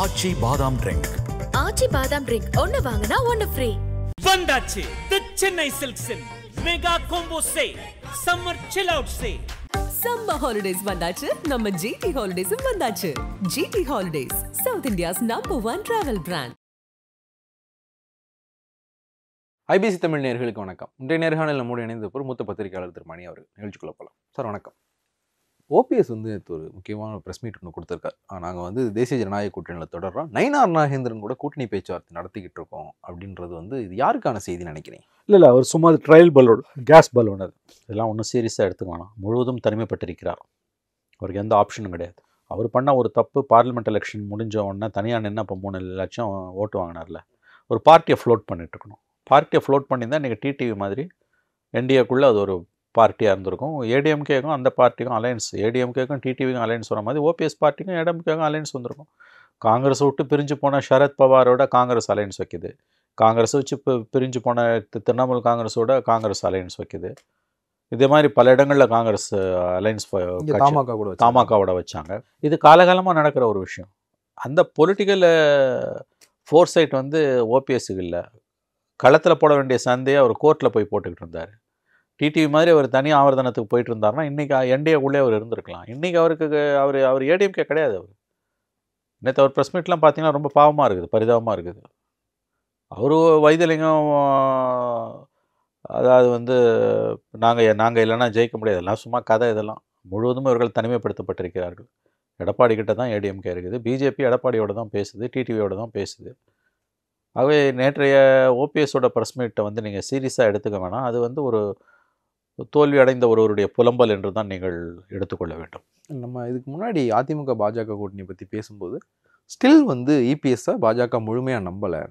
ஆச்சி பாதாம் ட்ரிங்க். ஆச்சி பாதாம் ட்ரிங்க் ஒன்னு வாங்குனா ஒன்னு ஃப்ரீ. வந்தாச்சு தி சென்னை சில்க்ஸின் mega combo sale, summer chill out sale. Summer holidays வந்தாச்சு, நம்ம ஜிடி ஹாலிடேஸும் வந்தாச்சு. GT holidays, south India's #1 travel brand. IBC Tamil நேயர்களுக்கு வணக்கம். இன்றைய நேர்காணல் நம்மோடு இணைந்த மூத்த பத்திரிகையாளர் திரு மணி அவர்கள் நிகழ்ச்சிக்குள்ள போகலாம். சார் வணக்கம். ஓபிஎஸ் ஒரு முக்கியமான ப்ரெஸ் மீட் ஒன்று கொடுத்துருக்காரு. நாங்கள் தேசிய ஜனநாயக கூட்டணியில் தொடர்றோம், நயினார் நாகேந்திரன் கூட கூட்டணி பேச்சுவார்த்தை நடத்திக்கிட்டு இருக்கோம் அப்படின்றது இது யாருக்கான செய்தி நினைக்கிறேன்? இல்லை அவர் சும்மா ட்ரையல் பலூன், கேஸ் பலூன், அது இதெல்லாம் ஒன்றும் சீரியஸாக எடுத்துக்க வேணாம். முழுவதும் தனிமைப்பட்டிருக்கிறார். அவருக்கு எந்த ஆப்ஷனும் கிடையாது. அவர் பண்ண ஒரு தப்பு, பார்லிமெண்ட் எலெக்ஷன் முடிஞ்ச உடனே தனியாக நின்று அப்போ 3 லட்சம் ஓட்டு வாங்கினார்ல, ஒரு பார்ட்டியை ஃப்ளோட் பண்ணிட்டு இருக்கணும். பார்ட்டியை ஃப்ளோட் பண்ணியிருந்தால் இன்றைக்கி டிடிவி மாதிரி என்டிஏக்குள்ளே அது ஒரு பார்ட்டியாக இருந்திருக்கும். ஏடிஎம்கேக்கும் அந்த பார்ட்டிக்கும் அலையன்ஸ், ஏடிஎம்கேக்கும் டிடிவிக்கும் அலையன்ஸ் வர மாதிரி ஓபிஎஸ் பார்ட்டிக்கும் ஏடிஎம்கேக்கும் அலையன்ஸ் வந்திருக்கும். காங்கிரஸ் விட்டு பிரிஞ்சு போன சரத் பவாரோட காங்கிரஸ் அலையன்ஸ் வைக்குது. காங்கிரஸ் வச்சு பிரிஞ்சு போன திரிணாமுல் காங்கிரஸோட காங்கிரஸ் அலையன்ஸ் வைக்குது. இதே மாதிரி பல இடங்களில் காங்கிரஸ் அலையன்ஸ் தமாகாவோட வச்சாங்க. இது காலகாலமாக நடக்கிற ஒரு விஷயம். அந்த பொலிட்டிக்கல் ஃபோர்சைட் ஓபிஎஸ்க்கு இல்லை. களத்தில் போட வேண்டிய சந்தையை அவர் கோர்ட்டில் போய் போட்டுக்கிட்டு இருந்தார். டிடிவி மாதிரி அவர் தனி ஆவர்த்தனத்துக்கு போயிட்டு இருந்தார்னா இன்றைக்கி என்டிஏக்குள்ளே அவர் இருந்திருக்கலாம். இன்றைக்கி அவர் ஏடிஎம்கே கிடையாது. அவர் நேற்று அவர் ப்ரெஸ் மீட்லாம் பார்த்தீங்கன்னா ரொம்ப பாவமாக இருக்குது, பரிதாபமாக இருக்குது. அவரு வைத்தியலிங்கம் அதாவது நாங்கள் இல்லைன்னா ஜெயிக்க முடியாது, எல்லாம் சும்மா கதை, இதெல்லாம் முழுவதும் இவர்கள் தனிமைப்படுத்தப்பட்டிருக்கிறார்கள். எடப்பாடி கிட்ட தான் ஏடிஎம்கே இருக்குது. பிஜேபி எடப்பாடியோட தான் பேசுது, டிடிவியோட தான் பேசுது. ஆகவே நேற்றைய ஓபிஎஸோட ப்ரெஸ் மீட்டை நீங்கள் சீரியஸாக எடுத்துக்க வேணாம். அது ஒரு தோல்வி அடைந்த ஒருவருடைய புலம்பல் என்று தான் நீங்கள் எடுத்துக்கொள்ள வேண்டும். நம்ம இதுக்கு முன்னாடி அதிமுக பாஜக கூட்டணி பற்றி பேசும்போது ஸ்டில் இபிஎஸ்ஸை பாஜக முழுமையாக நம்பலை,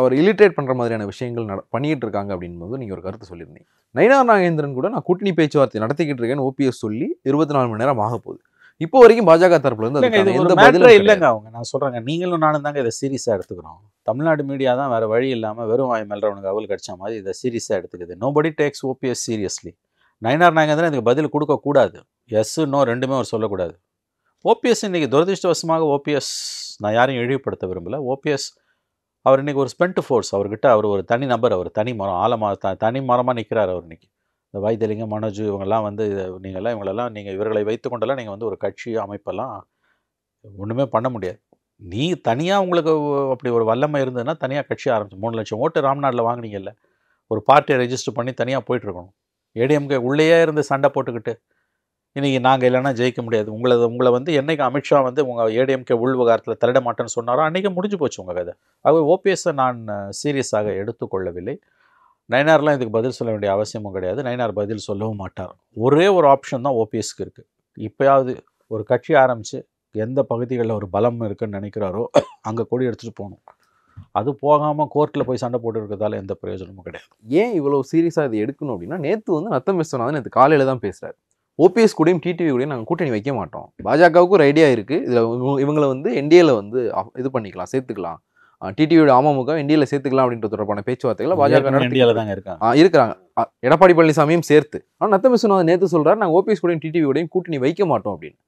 அவர் இலிட்ரேட் பண்ணுற மாதிரியான விஷயங்கள் பண்ணிகிட்டு இருக்காங்க அப்படின்போது நீங்கள் ஒரு கருத்து சொல்லியிருந்தீங்க. நயினார் நாகேந்திரன் கூட நான் கூட்டணி பேச்சுவார்த்தை நடத்திக்கிட்டு இருக்கேன்னு ஓபிஎஸ் சொல்லி 24 மணி நேரம் ஆக போகுது. இப்போ வரைக்கும் பாஜக தரப்புல இல்லைங்க. அவங்க நான் சொல்கிறேங்க, நீங்களும் நானும் தாங்க இதை சீரியஸாக எடுத்துக்கிறோம். தமிழ்நாடு மீடியா தான் வேறு வழி இல்லாமல் வெறும் வாய் மேல்றவனுக்கு அவள் கடிச்ச மாதிரி இதை சீரியஸாக எடுத்துக்குது. Nobody takes OPS seriously. Nainar Nagendran இதுக்கு பதில் கொடுக்கக்கூடாது. எஸ் நோ ரெண்டுமே அவர் சொல்லக்கூடாது. ஓபிஎஸ் இன்றைக்கி துரதிருஷ்டவசமாக ஓபிஎஸ், நான் யாரையும் இழிவுபடுத்த விரும்பலை. ஓபிஎஸ் அவர் இன்றைக்கி ஒரு ஸ்பென்ட் ஃபோர்ஸ். அவர்கிட்ட அவர் ஒரு தனி நபர், அவர் தனி மரம், ஆழமாக தனி மரமாக நிற்கிறார். அவர் இன்றைக்கி இந்த வைத்தியலிங்கம், மனோஜ் இவங்கெல்லாம் இவர்களை வைத்து கொண்டெல்லாம் நீங்கள் ஒரு கட்சி அமைப்பெல்லாம் ஒன்றுமே பண்ண முடியாது. நீ தனியாக உங்களுக்கு அப்படி ஒரு வல்லமை இருந்ததுன்னா தனியாக கட்சி ஆரம்பிச்சு 3 லட்சம் ஓட்டு ராம்நாட்டில் வாங்கினீங்கல்ல, ஒரு பார்ட்டியை ரெஜிஸ்டர் பண்ணி தனியாக போயிட்டுருக்கணும். ஏடிஎம்கே உள்ளேயே இருந்து சண்டை போட்டுக்கிட்டு இன்றைக்கி நாங்கள் இல்லைன்னா ஜெயிக்க முடியாது, உங்களை என்றைக்கு அமித்ஷா உங்கள் ஏடிஎம்கே உள் விவகாரத்தில் தலையிட மாட்டேன்னு சொன்னாரோ அன்றைக்கி முடிஞ்சு போச்சு உங்கள் கதை. ஆகவே ஓபிஎஸ்ஸை நான் சீரியஸாக எடுத்துக்கொள்ளவில்லை. நயினார்லாம் இதுக்கு பதில் சொல்ல வேண்டிய அவசியமும் கிடையாது. நயினார் பதில் சொல்லவும் மாட்டார். ஒரே ஒரு ஆப்ஷன் தான் ஓபிஎஸ்க்கு இருக்குது. இப்போயாவது ஒரு கட்சி ஆரம்பித்து எந்த பகுதிகளில் ஒரு பலம் இருக்குதுன்னு நினைக்கிறாரோ அங்கே கொடி எடுத்துகிட்டு போகணும். அது போகாமல் கோர்ட்டில் போய் சண்டை போட்டு இருக்கிறதால எந்த பிரயோஜனமும் கிடையாது. ஏன் இவ்வளோ சீரியஸாக இது எடுக்கணும் அப்படின்னா, நேற்று நத்தம் விஸ்வநாதன் நேற்று காலையில் தான் பேசுகிறார். ஓபிஎஸ் கூடயும் டிடிவி கூடயும் நாங்கள் கூட்டணி வைக்க மாட்டோம், பாஜகவுக்கு ஒரு ஐடியா இருக்குது, இதில் இவங்களை என்டிஏல இது பண்ணிக்கலாம், சேர்த்துக்கலாம், டிடிவியோட அமமுக என்டிஏல சேர்த்துக்கலாம் அப்படின்ற தொடர்பான பேச்சுவார்த்தைகளை பாஜக இந்தியாவில் தாங்க இருக்கிறாங்க, எடப்பாடி பழனிசாமியும் சேர்த்து. ஆனால் நத்தம் விஸ்வநாதன் நேற்று சொல்கிறார், நாங்கள் ஓபிஎஸ் கூடயும் டிடிவி கூடயும் கூட்டணி வைக்க மாட்டோம் அப்படின்னு.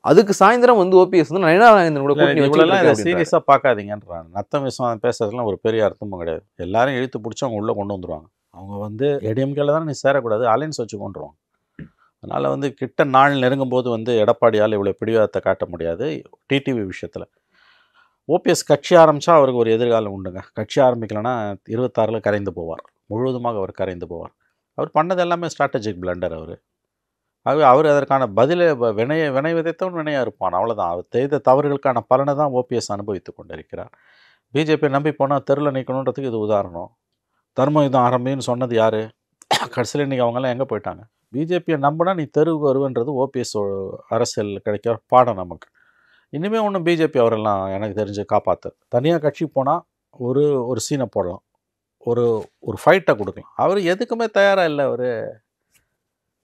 அதுக்கு சாயந்தரம் ஓபிஎஸ் நயினார் நாகேந்திரன் கூட கூட்டணி வச்சு சீரியஸாக பார்க்காதீங்கன்றாங்க. நத்தம் விஸ்வநாதன் பேசுறதுலாம் ஒரு பெரிய அர்த்தமும் கிடையாது. எல்லாரும் இழுத்து பிடிச்சி அவங்க உள்ளே கொண்டு வந்துடுவாங்க. அவங்க ஏடிஎம்கேல தானே நீ சேரக்கூடாது, அலைன்ஸ் வச்சு கொண்டுருவாங்க. அதனால் கிட்ட நாள் நெருங்கும் போது எடப்பாடியால் இவ்வளோ பிடிவாதத்தை காட்ட முடியாது. டிடிவி விஷயத்தில் ஓபிஎஸ் கட்சி ஆரம்பித்தா அவருக்கு ஒரு எதிர்காலம் உண்டுங்க. கட்சி ஆரம்பிக்கலைன்னா 26 கரைந்து போவார், முழுவதுமாக அவர் கரைந்து போவார். அவர் பண்ணது எல்லாமே ஸ்ட்ராட்டஜிக் பிளண்டர். ஆகவே அவர் அதற்கான பதிலை வினை விதைத்தவன் வினையாக இருப்பான், அவ்வளோதான். அவர் செய்த தவறுகளுக்கான பலனை தான் ஓபிஎஸ் அனுபவித்து கொண்டிருக்கிறார். பிஜேபி நம்பி போனால் தெருவில் நிற்கணுன்றதுக்கு இது உதாரணம். தர்ம யுத்தம் ஆரம்பின்னு சொன்னது யார்? கடைசியில் இன்றைக்கி அவங்கெல்லாம் எங்கே போயிட்டாங்க? பிஜேபியை நம்பினா நீ தெருவுக்கு வருவன்றது ஓபிஎஸ் அரசியல் கிடைக்கிற பாடம் நமக்கு. இனிமேல் ஒன்றும் பிஜேபி அவரெல்லாம் எனக்கு தெரிஞ்சு காப்பாற்று. தனியாக கட்சி போனால் ஒரு சீனை போடலாம், ஒரு ஃபைட்டை கொடுக்கலாம். அவர் எதுக்குமே தயாராக இல்லை. அவர்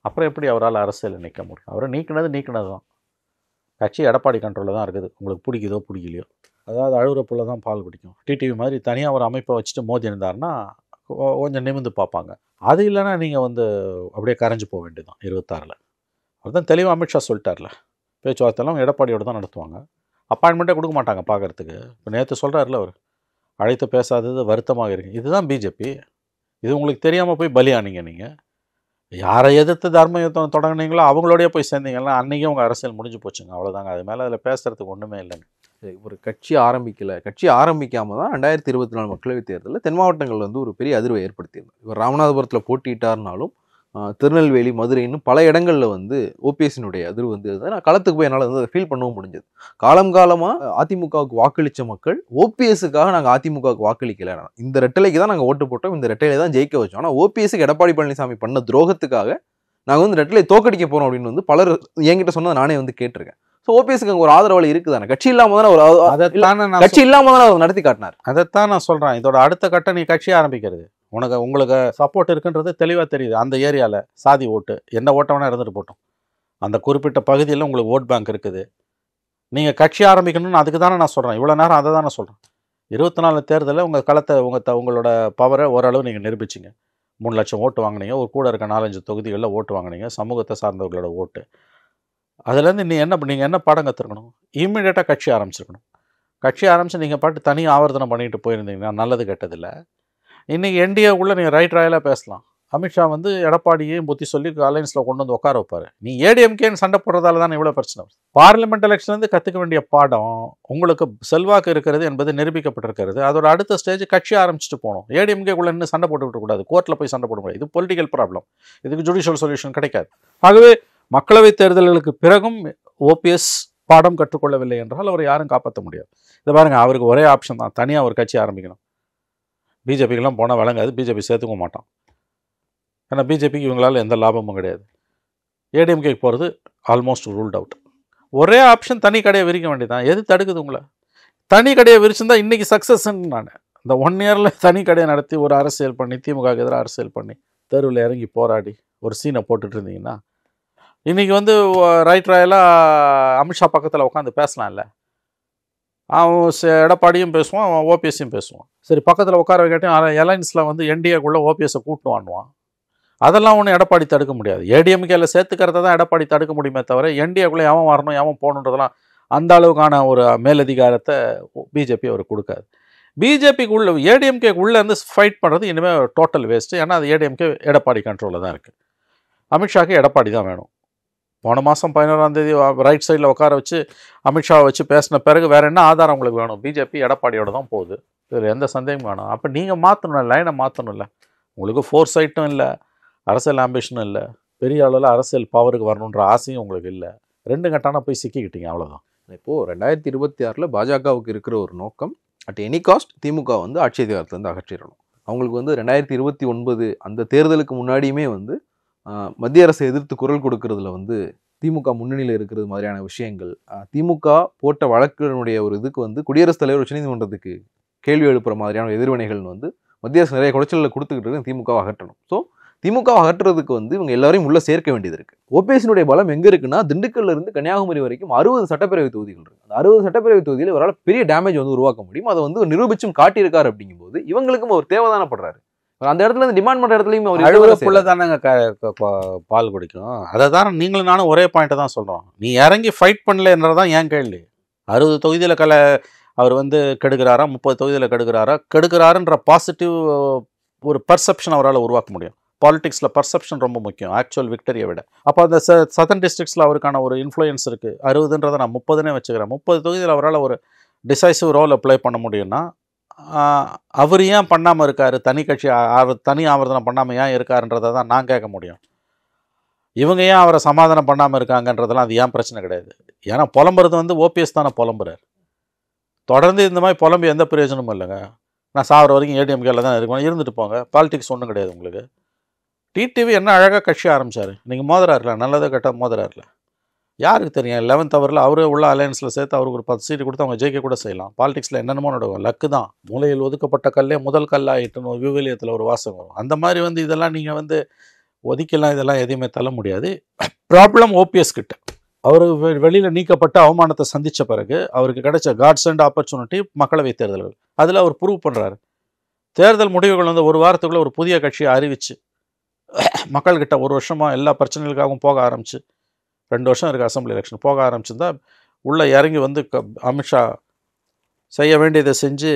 அப்புறம் எப்படி அவரால் அரசியலில் நிற்க முடியும்? அவரை நீக்கினது தான். கட்சி எடப்பாடி கண்ட்ரோலில் தான் இருக்குது. உங்களுக்கு பிடிக்குதோ பிடிக்கலையோ, அதாவது அழுகிற புள்ள தான் பால் பிடிக்கும். டிடிவி மாதிரி தனியாக ஒரு அமைப்பை வச்சுட்டு மோதி இருந்தார்னா கொஞ்சம் நிமிர்ந்து பார்ப்பாங்க. அது இல்லைன்னா நீங்கள் அப்படியே கரைஞ்சி போக வேண்டியதுதான் 26. அவர் தான் தெளிவாக அமித்ஷா சொல்லிட்டார்ல, பேச்சுவார்த்தைலாம் எடப்பாடியோடு தான் நடத்துவாங்க. அப்பாயின்மெண்ட்டே கொடுக்க மாட்டாங்க பார்க்குறதுக்கு. இப்போ நேற்று சொல்கிறாருல அவர், அழைத்து பேசாதது வருத்தமாக இருக்கு. இதுதான் பிஜேபி. இது உங்களுக்கு தெரியாமல் போய் பலியானீங்க. நீங்கள் யாரை எதிர்த்து தர்ம யுத்தம் தொடங்குனீங்களோ அவங்களோடய போய் சேர்ந்தீங்கன்னா அன்றைக்கே உங்கள் அரசியல் முடிஞ்சு போச்சுங்க. அவ்வளோதாங்க. அது மேலே அதில் பேசுகிறதுக்கு ஒன்றுமே இல்லைங்க. ஒரு கட்சி ஆரம்பிக்காம தான் 2024 மக்களவைத் தேர்தலில் தென் மாவட்டங்கள் வந்து ஒரு பெரிய அதிர்வை ஏற்படுத்தியிருந்தார். இவர் ராமநாதபுரத்தில் போட்டியிட்டார்னாலும் திருநெல்வேலி, மதுரைன்னு பல இடங்களில் வந்து ஓபிஎஸ்னுடைய அதிர்வு வந்து நான் களத்துக்கு போய் என்னால் வந்து அதை ஃபீல் பண்ணவும் முடிஞ்சது. காலமாக அதிமுகவுக்கு வாக்களித்த மக்கள் ஓபிஎஸ்ஸுக்காக நாங்கள் அதிமுகவுக்கு வாக்களிக்கல, இந்த ரெட்டலைக்கு தான் நாங்கள் ஓட்டு போட்டோம், இந்த ரெட்டலை தான் ஜெயிக்க வச்சோம். ஆனால் ஓபிஎஸ்க்கு எடப்பாடி பழனிசாமி பண்ண துரோகத்துக்காக நாங்கள் வந்து ரெட்டலை தோக்கடிக்க போகிறோம் அப்படின்னு வந்து பலர் என்கிட்ட சொன்னதை நானே வந்து கேட்டிருக்கேன். ஸோ ஓபிஎஸ்க்கு அங்கே ஒரு ஆதரவாளி இருக்குதானே, கட்சி இல்லாமல் தானே கட்சி இல்லாமல் தானே அவர் நடத்தி காட்டினார். அதைத்தான் நான் சொல்கிறேன். இதோட அடுத்த கட்டம் நீ கட்சி ஆரம்பிக்கிறது. உங்களுக்கு சப்போர்ட் இருக்குன்றது தெளிவாக தெரியுது. அந்த ஏரியாவில் சாதி ஓட்டு என்ன ஓட்ட வேணால் இருந்துட்டு போட்டோம், அந்த குறிப்பிட்ட பகுதியில் உங்களுக்கு ஓட் பேங்க் இருக்குது. நீங்கள் கட்சி ஆரம்பிக்கணும்னு அதுக்கு தானே நான் சொல்கிறேன். இவ்வளோ நேரம் அதை தான் நான் சொல்கிறேன். 24 தேர்தலில் உங்கள் களத்தை உங்களோட பவரை ஓரளவு நீங்கள் நிரூபிச்சிங்க. 3 லட்சம் ஓட்டு வாங்கினீங்க. ஒரு கூட இருக்க 4-5 தொகுதிகளில் ஓட்டு வாங்கினீங்க, சமூகத்தை சார்ந்தவர்களோட ஓட்டு. அதுலேருந்து நீங்கள் என்ன பாடம் கற்றுக்கணும்? இம்மீடியட்டாக கட்சி ஆரம்பிச்சிருக்கணும். கட்சி ஆரம்பித்து நீங்கள் பாட்டு தனி ஆவர்த்தனம் பண்ணிட்டு போயிருந்தீங்கன்னா நல்லது கெட்டதில்லை. இன்றைக்கி என்டிஏக்குள்ளே நீங்கள் ரைட் ராயலாக பேசலாம். அமித்ஷா வந்து எடப்பாடியையும் புத்தி சொல்லி அலையன்ஸில் கொண்டு வந்து உட்கார வைப்பார். நீ ஏடிஎம்கேன்னு சண்டை போடுறதால தான் இவ்வளோ பிரச்சனை. பார்லிமெண்ட் எலெக்ஷன்லேருந்து கற்றுக்க வேண்டிய பாடம் உங்களுக்கு செல்வாக்கு இருக்கிறது என்பது நிரூபிக்கப்பட்டிருக்கிறது. அதோட அடுத்த ஸ்டேஜ் கட்சி ஆரம்பிச்சுட்டு போகணும். ஏடிஎம்கேக்குள்ளே இன்னும் சண்டை போட்டுவிடக்கூடாது, கோர்ட்டில் போய் சண்டை போட முடியாது. இது பொலிட்டிக்கல் ப்ராப்ளம். இதுக்கு ஜுடிஷியல் சொல்யூஷன் கிடைக்காது. ஆகவே மக்களவைத் தேர்தல்களுக்கு பிறகும் ஓபிஎஸ் பாடம் கற்றுக்கொள்ளவில்லை என்றால் அவரை யாரும் காப்பாற்ற முடியாது. இதை பாருங்கள், அவருக்கு ஒரே ஆப்ஷன் தான், தனியாக ஒரு கட்சி ஆரம்பிக்கணும். பிஜேபிக்கெல்லாம் போனால் வழங்காது, பிஜேபி சேர்த்துக்க மாட்டான். ஏன்னா பிஜேபிக்கு இவங்களால் எந்த லாபமும் கிடையாது. ஏடிஎம்கேக்கு போகிறது ஆல்மோஸ்ட் ரூல்ட் அவுட். ஒரே ஆப்ஷன், தனி கடையை விரிக்க வேண்டியதான். எது தடுக்குது உங்களை? தனி கடையை விரிச்சிருந்தா இன்றைக்கி சக்ஸஸ்ன்னு நான் இந்த 1 இயரில் தனி கடையை நடத்தி ஒரு அரசியல் பண்ணி திமுக எதிராக அரசியல் பண்ணி தெருவில் இறங்கி போராடி ஒரு சீனை போட்டுட்டு இருந்தீங்கன்னா இன்றைக்கி வந்து ரைட் ராயலாக அமித்ஷா பக்கத்தில் உட்காந்து பேசலாம்ல. அவன் எடப்பாடியும் பேசுவான், அவன் ஓபிஎஸ்ஸையும் பேசுவான். சரி, பக்கத்தில் உட்கார வைக்காட்டும் அலைன்ஸில் வந்து என்டிஏக்குள்ளே ஓபிஎஸ்ஸை கூட்டு வாங்குவான். அதெல்லாம் ஒன்றும் எடப்பாடி தடுக்க முடியாது. ஏடிஎம்கேல சேர்த்துக்கிறத தான் எடப்பாடி தடுக்க முடியுமே தவிர என்டிஏக்குள்ளே எவன் வரணும் எவன் போகணுன்றதெல்லாம் அந்த அளவுக்கான ஒரு மேலதிகாரத்தை பிஜேபி அவர் கொடுக்காது. பிஜேபிக்கு உள்ள ஏடிஎம்கேக்கு உள்ளே இருந்து ஃபைட் பண்ணுறது இனிமேல் டோட்டல் வேஸ்ட்டு. ஏன்னா அது ஏடிஎம்கே எடப்பாடி கண்ட்ரோலில் தான் இருக்குது. அமித்ஷாக்கு எடப்பாடி தான் வேணும். போன மாதம் 11ஆம் தேதி ரைட் சைடில் உட்கார வச்சு அமித்ஷாவை வச்சு பேசின பிறகு வேறு என்ன ஆதாரம் உங்களுக்கு வேணும்? பிஜேபி எடப்பாடியோட தான் போகுது, இதில் எந்த சந்தேகம் வேணும். அப்போ நீங்கள் மாற்றணும், லைனை மாற்றணும்ல. உங்களுக்கு ஃபோர்ஸ் சைட்டும் இல்லை, அரசியல் ஆம்பிஷனும் இல்லை, பெரிய அளவில் அரசியல் பவருக்கு வரணுன்ற ஆசையும் உங்களுக்கு இல்லை. 2 கட்டான போய் சிக்கிக்கிட்டீங்க, அவ்வளோதான். இப்போது 2026 பாஜகவுக்கு இருக்கிற ஒரு நோக்கம், அட் எனி காஸ்ட் திமுக வந்து ஆட்சி அதிகாரத்துலேருந்து அகற்றிடணும். அவங்களுக்கு வந்து 2029 அந்த தேர்தலுக்கு முன்னாடியுமே வந்து மத்திய அரசை எதிர்த்து குரல் கொடுக்கறதுல வந்து திமுக முன்னணியில் இருக்கிறது மாதிரியான விஷயங்கள், திமுக போட்ட வழக்கினுடைய ஒரு இதுக்கு வந்து குடியரசுத் தலைவர் உச்சநீதிமன்றத்துக்கு கேள்வி எழுப்புற மாதிரியான எதிர்வினைகள் வந்து மத்திய அரசு நிறைய குடைச்சலில் கொடுத்துக்கிட்டு இருக்கு. திமுகவை அகற்றணும். ஸோ திமுகவை அகற்றுறதுக்கு வந்து இவங்க எல்லாரையும் உள்ள சேர்க்க வேண்டியது இருக்கு. ஓபிஎஸ்னுடைய பலம் எங்க இருக்குன்னா, திண்டுக்கல்ல இருந்து கன்னியாகுமரி வரைக்கும் 60 சட்டப்பேரவை தொகுதிகள் இருக்கு. அந்த 60 சட்டப்பேரவை தொகுதியில் இவரால் பெரிய டேமேஜ் வந்து உருவாக்க முடியும். அதை வந்து நிரூபிச்சும் காட்டியிருக்காரு. அப்படிங்கும்போது இவங்களுக்கும் அவர் தேவைதானப்படுறாரு. அந்த இடத்துல இருந்து டிமாண்ட் பண்ணுற இடத்துலையும் அவர் அழுகுறப்புள்ள தானேங்க பால் குடிக்கும். அதை தானே நீங்களும் நானும் ஒரே பாயிண்ட்டை தான் சொல்கிறோம். நீ இறங்கி ஃபைட் பண்ணலன்றதான் ஏன் கேள்வி. 60 தொகுதியில் அவர் வந்து கெடுக்கிறாரா, 30 தொகுதியில் கெடுக்கிறாருன்ற பாசிட்டிவ் ஒரு பர்செப்ஷன் அவரால் உருவாக்க முடியும். பாலிடிக்ஸில் பர்செப்ஷன் ரொம்ப முக்கியம், ஆக்சுவல் விக்டரியை விட. அப்போ அந்த சதர்ன் டிஸ்ட்ரிக்ஸில் அவருக்கான ஒரு இன்ஃப்ளூயன்ஸ் இருக்குது. 60ன்றதை நான் 30னே வச்சுக்கிறேன். 30 தொகுதியில் அவரால் ஒரு டிசைசிவ் ரோல் அப்ளை பண்ண முடியும்னா அவர் ஏன் பண்ணாமல் இருக்கார்? தனி ஆவர்த்தனம் பண்ணாமல் ஏன் இருக்காருன்றதை தான் நான் கேட்க முடியும். இவங்க ஏன் அவரை சமாதானம் பண்ணாமல் இருக்காங்கன்றதெல்லாம் அது ஏன் பிரச்சனை கிடையாது. ஏன்னா புலம்புறது வந்து ஓபிஎஸ் தானே புலம்புறார். தொடர்ந்து இந்த மாதிரி புலம்பு எந்த பிரயோஜனமும் இல்லைங்க. நான் சாகிற வரைக்கும் ஏடிஎம்கேல தான் இருக்கணும், இருந்துட்டு போங்க, பாலிடிக்ஸ் ஒன்றும் கிடையாது உங்களுக்கு. டிடிவி என்ன அழகாக கட்சி ஆரம்பித்தார். நீங்கள் மோதராருல, நல்லதாக கெட்டால் மோதராருல, யாருக்கு தெரியும். 11th ஹவரில் அவரே உள்ள அலையன்ஸில் சேர்த்து அவருக்கு ஒரு 10 சீட்டு கொடுத்து அவங்க ஜெயிக்க கூட செய்யலாம். பாலிடிக்ஸில் என்னென்னமோ நடக்கும். லக்கு தான். மூலையில் ஒதுக்கப்பட்ட கல்லே முதல் கல்லாயிட்டுன்னு ஒரு விவிலியத்தில் ஒரு வாசகம் வரும். அந்த மாதிரி வந்து இதெல்லாம் நீங்கள் வந்து ஒதுக்கலாம், இதெல்லாம் எதையுமே தள்ள முடியாது. ப்ராப்ளம் ஓபிஎஸ் கிட்ட. அவர் வெளியில் நீக்கப்பட்ட அவமானத்தை சந்தித்த பிறகு அவருக்கு கிடைச்ச காட்ஸ் அண்ட் ஆப்பர்ச்சுனிட்டி மக்களவைத் தேர்தல்கள். அதில் அவர் ப்ரூவ் பண்ணுறாரு. தேர்தல் முடிவுகள் வந்து ஒரு வாரத்துக்குள்ளே ஒரு புதிய கட்சியை அறிவிச்சு மக்கள்கிட்ட 1 வருஷமாக எல்லா பிரச்சனைகளுக்காகவும் போக ஆரம்பிச்சு, 2 வருஷம் இருக்குது அசம்பிளி எலெக்ஷன், போக ஆரம்பிச்சிருந்தா உள்ளே இறங்கி வந்து அமித்ஷா செய்ய வேண்டியதை செஞ்சு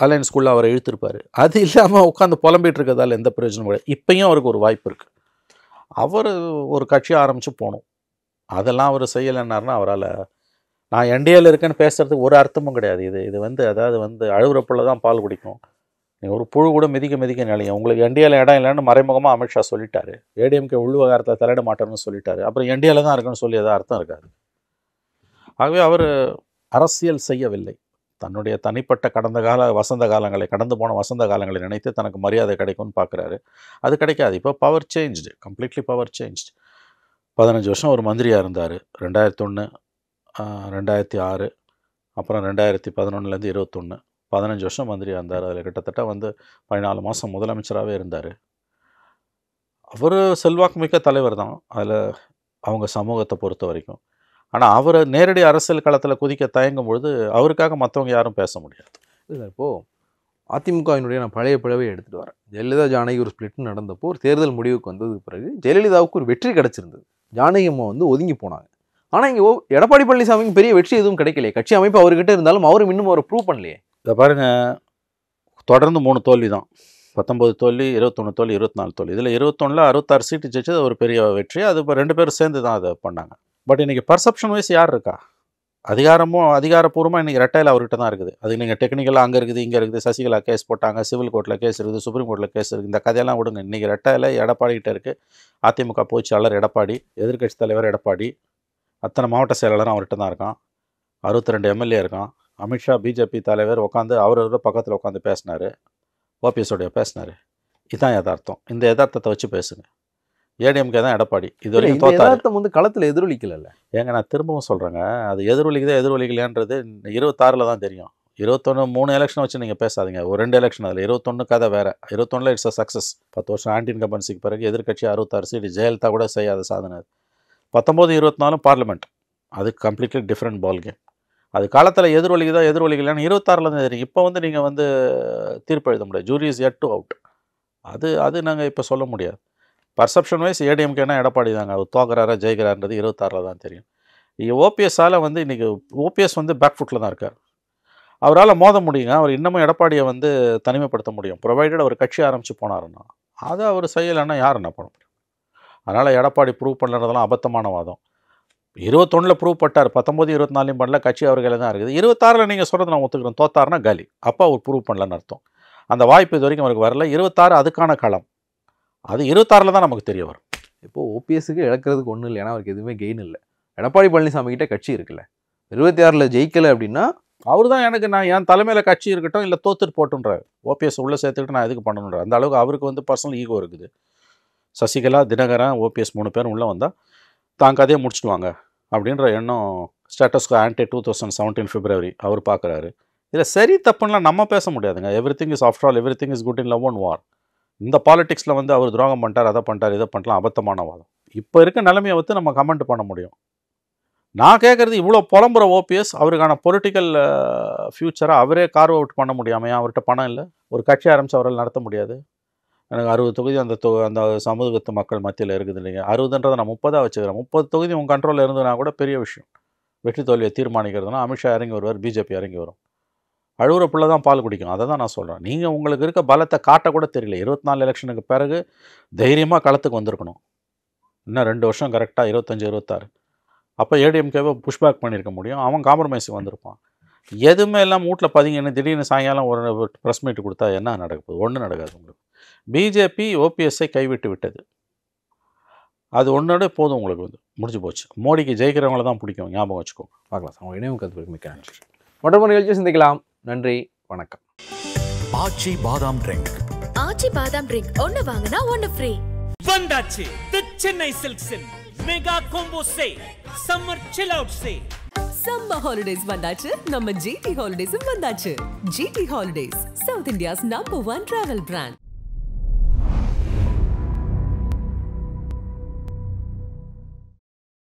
அலையன்ஸ்குள்ளே அவரை இழுத்துருப்பார். அது இல்லாமல் உட்காந்து புலம்பிகிட்டு இருக்கிறதால எந்த பிரயோஜனமும் கிடையாது. இப்போயும் அவருக்கு ஒரு வாய்ப்பு இருக்குது. அவர் ஒரு கட்சியை ஆரம்பித்து போகணும். அதெல்லாம் அவர் செய்யலைன்னாருன்னா அவரால் நான் என்டிஏல இருக்கேன்னு பேசுகிறதுக்கு ஒரு அர்த்தமும் கிடையாது. இது வந்து அதாவது வந்து அழுகுறப்புள்ள தான் பால் குடிக்கும். நீங்கள் ஒரு புழு கூட மிதிக்க நிலையும். உங்களுக்கு என்டிஏல இடம் இல்லைன்னு மறைமுகமாக அமித்ஷா சொல்லிட்டாரு. ஏடிஎம்கே உள்விவகாரத்தில் தலையிட மாட்டேன்னு சொல்லிட்டாரு. அப்புறம் என்டிஏல தான் இருக்குன்னு சொல்லி எதாவது அர்த்தம் இருக்காது. ஆகவே அவர் அரசியல் செய்யவில்லை. தன்னுடைய தனிப்பட்ட கடந்து போன வசந்த காலங்களை நினைத்து தனக்கு மரியாதை கிடைக்கும்னு பார்க்குறாரு. அது கிடைக்காது. இப்போ power changed, completely power changed. 15 வருஷம் ஒரு மந்திரியாக இருந்தார். 2001, 2006, அப்புறம் 2011லேருந்து 21, 15 வருஷம் மந்திரியாக இருந்தார். அதில் கிட்டத்தட்ட வந்து 14 மாதம் முதலமைச்சராகவே இருந்தார். அவர் செல்வாக்கு மிக்க தலைவர் தான் அதில் அவங்க சமூகத்தை பொறுத்த வரைக்கும். ஆனால் அவர் நேரடி அரசியல் களத்தில் குதிக்க தயங்கும் பொழுது அவருக்காக மற்றவங்க யாரும் பேச முடியாது. இல்லை, இப்போது அதிமுகவினுடைய நான் பழைய பிளவை எடுத்துகிட்டு வரேன். ஜெயலலிதா ஜானகி ஒரு ஸ்பிளிட் நடந்தப்போ ஒரு தேர்தல் முடிவுக்கு வந்ததுக்கு பிறகு ஜெயலலிதாவுக்கு ஒரு வெற்றி கிடச்சிருந்தது. ஜானகி அம்மா வந்து ஒதுங்கி போனாங்க. ஆனால் இங்கே எடப்பாடி பழனிசாமிக்கு பெரிய வெற்றி எதுவும் கிடைக்கலையே. கட்சி அமைப்பு அவர்கிட்ட இருந்தாலும் அவரும் இன்னும் அவரை ப்ரூவ் பண்ணலையே. இதை பாருங்கள், தொடர்ந்து 3 தோல்வி தான். 19 தோல்வி, 21 தோல்வி, 24 தோல்வி. இதில் 21ல் 66 சீட்டு ஜெயிச்சது ஒரு பெரிய வெற்றி. அது இப்போ 2 பேரும் சேர்ந்து தான் அதை பண்ணாங்க. பட் இன்றைக்கி பர்செப்ஷன் வைஸ் யார் இருக்கா? அதிகாரப்பூர்வமாக இன்றைக்கி ரெட்டையில் அவர்கிட்ட தான் இருக்குது. அது நீங்கள் டெக்னிக்கலாக அங்கே இருக்குது, இங்கே இருக்குது. சசிகலா கேஸ் போட்டாங்க, சிவில் கோர்ட்டில் கேஸ் இருக்குது, சுப்ரீம் கோர்ட்டில் கேஸ் இருக்குது. இந்த கதையெல்லாம் விடுங்க. இன்றைக்கி ரெட்டையில் எடப்பாடிக்கிட்ட இருக்குது. அதிமுக பொதுச்செயலாளர் எடப்பாடி, எதிர்க்கட்சி தலைவர் எடப்பாடி, அத்தனை மாவட்ட செயலாளரும் அவர்கிட்ட தான் இருக்கான். 62 எம்எல்ஏ இருக்கான். அமித்ஷா பிஜேபி தலைவர் உட்காந்து அவரோட பக்கத்தில் உட்காந்து பேசினார். ஓபிஎஸோடைய பேசினார். இதுதான் யதார்த்தம். இந்த யதார்த்தத்தை வச்சு பேசுங்க. ஏடிஎம்கே தான் எடப்பாடி. இது வரைக்கும் தோத்தாரு வந்து களத்தில் எதிரொலிக்கல. ஏங்க நான் திரும்பவும் சொல்கிறேங்க, அது எதிரொலிக்கலையான்றது 26ல் தான் தெரியும். 21 3 எலெக்ஷன் வச்சு நீங்கள் பேசாதீங்க. ஒரு 2 எலெக்ஷன், அதில் 21 கதை வேறு. 21ல் இட்ஸ் அ சக்ஸஸ். 10 வருஷம் ஆன்டி இன்கம்பன்சிக்கு பிறகு எதிர்கட்சி 66 சீட்டு, ஜெயலலிதா கூட செய்யாத சாதனை. 19 24 பார்லிமெண்ட், அது கம்ப்ளீட்லி டிஃப்ரெண்ட் பால் கேம். அது காலத்தில் எதிரொலிக்கலையான்னு 26ல் தான் தெரியும். இப்போ வந்து நீங்கள் வந்து தீர்ப்பு எழுத முடியாது. Jury is yet to out. அது நாங்கள் இப்போ சொல்ல முடியாது. பர்செப்ஷன் வைஸ் ஏடிஎம்கேனா எடப்பாடி தாங்க. அவர் தோக்குறாரா ஜெயிக்கிறார்ன்றது 26ல் தான் தெரியும். ஓபிஎஸ்ஸால் வந்து இன்றைக்கி ஓபிஎஸ் வந்து பேக் ஃபுட்டில் தான் இருக்கார். அவரால் மோத முடியுங்க. அவர் இன்னமும் எடப்பாடியை வந்து தனிமைப்படுத்த முடியும். ப்ரொவைடட் அவர் கட்சி ஆரம்பித்து போனாருன்னா. அதை அவர் செய்யலைன்னா யார் என்ன பண்ண முடியும்? அதனால் எடப்பாடி ப்ரூவ் பண்ணுறதெல்லாம் அபத்தமான வாதம். 21ல் ப்ரூவ் பட்டார். 19 24 பண்ணல. கட்சி அவர்களை தான் இருக்குது. 26ல் நீங்கள் சொல்கிறது நான் ஒத்துக்கிறேன். தோத்தாருன்னா காலி. அப்போ அவர் ப்ரூவ் பண்ணலன்னு அர்த்தம். அந்த வாய்ப்பு இது வரைக்கும் அவருக்கு வரல. 26 அதுக்கான களம். அது 26ல் தான் நமக்கு தெரிய வரும். இப்போது ஓபிஎஸ்க்கு இழக்கிறதுக்கு ஒன்றும் இல்லை. ஏன்னா அவருக்கு எதுவுமே கெயின் இல்லை. எடப்பாடி பழனிசாமி கிட்ட கட்சி இருக்குல்ல. 26ல் ஜெயிக்கலை அப்படின்னா அவர் தான் எனக்கு நான் என் தலைமையில் கட்சி இருக்கட்டும் இல்லை தோத்துட்டு போட்டுன்றார். ஓபிஎஸ் உள்ளே சேர்த்துக்கிட்டு நான் எதுக்கு பண்ணணுன்ற அந்த அளவுக்கு அவருக்கு வந்து பர்சனல் ஈகோ இருக்குது. சசிகலா, தினகரன், ஓபிஎஸ் 3 பேரும் உள்ளே வந்தால் தான் கதையை முடிச்சுடுவாங்க அப்படின்ற எண்ணம் ஸ்டேட்டஸ்க்கு ஆன்டி 2017 பிப்ரவரி அவர் பார்க்குறாரு. இதில் சரி தப்புலாம் நம்ம பேச முடியாதுங்க. Everything is after all everything is good in love and war. இந்த பாலிடிக்ஸில் வந்து அவர் துரோகம் பண்ணிட்டார், அதை பண்ணிட்டார், இதை பண்ணலாம், அபத்தமான வாதம். இப்போ இருக்க நிலைமையை வந்து நம்ம கமெண்ட் பண்ண முடியும். நான் கேட்குறது, இவ்வளோ புலம்புற ஓபிஎஸ் அவருக்கான பொலிட்டிக்கல் ஃப்யூச்சரை அவரே கார்வ் அவுட் பண்ண முடியாமல் அவர்கிட்ட பணம் இல்லை. ஒரு கட்சி ஆரம்பித்து அவரால் நடத்த முடியாது. எனக்கு 60 தொகுதி அந்த சமூகத்து மக்கள் மத்தியில் இருக்குது இல்லைங்க. 60ன்றதை நான் 30 வச்சுக்கிறேன். 30 தொகுதி உங்கள் கண்ட்ரோலில் இருந்ததுனா கூட பெரிய விஷயம். வெற்றி தோல்வியை தீர்மானிக்கிறதுனா அமித்ஷா இறங்கி வருவார், பிஜேபி இறங்கி வரும். அழுகுற பிள்ளை தான் பால் குடிக்கும். அதை தான் நான் சொல்கிறேன். நீங்கள் உங்களுக்கு இருக்க பலத்தை காட்டக்கூட தெரியல. 24 எலெக்ஷனுக்கு பிறகு தைரியமாக களத்துக்கு வந்திருக்கணும். இன்னும் 2 வருஷம் கரெக்டாக 25 26 அப்போ ஏடிஎம்கேவை புஷ்பேக் பண்ணியிருக்க முடியும். அவன் காம்ப்ரமைஸுக்கு வந்திருப்பான். எதுவுமே எல்லாம் வீட்டில் பதிங்கன்னு திடீர்னு சாயங்காலம் ஒரு ப்ரெஸ் மீட் கொடுத்தா என்ன நடக்குது? ஒன்றும் நடக்காது. உங்களுக்கு பிஜேபி ஓபிஎஸ்ஐ கைவிட்டு விட்டது. அது ஒன்றோட போதும், உங்களுக்கு வந்து முடிஞ்சு போச்சு. மோடிக்கு ஜெயிக்கிறவங்கள தான் பிடிக்கும், ஞாபகம் வச்சுக்கோங்க. பார்க்கலாம். அவங்க இணைவு கருத்து மிக்க நன்றி. மற்றொரு நிகழ்ச்சி சிந்திக்கலாம். நன்றி, வணக்கம். ஆச்சி பாதாம் ட்ரிங்க். ஆச்சி பாதாம் ட்ரிங்க் ஒன்னு வாங்கினா ஒன்னு ஃப்ரீ. வந்தாச்சு தி சென்னை சில்க்ஸின் mega combo sale, summer chill out sale. Summer holidays வந்தாச்சு, நம்ம ஜிடி ஹாலிடேஸும் வந்தாச்சு. GT holidays, south India's number 1 travel brand.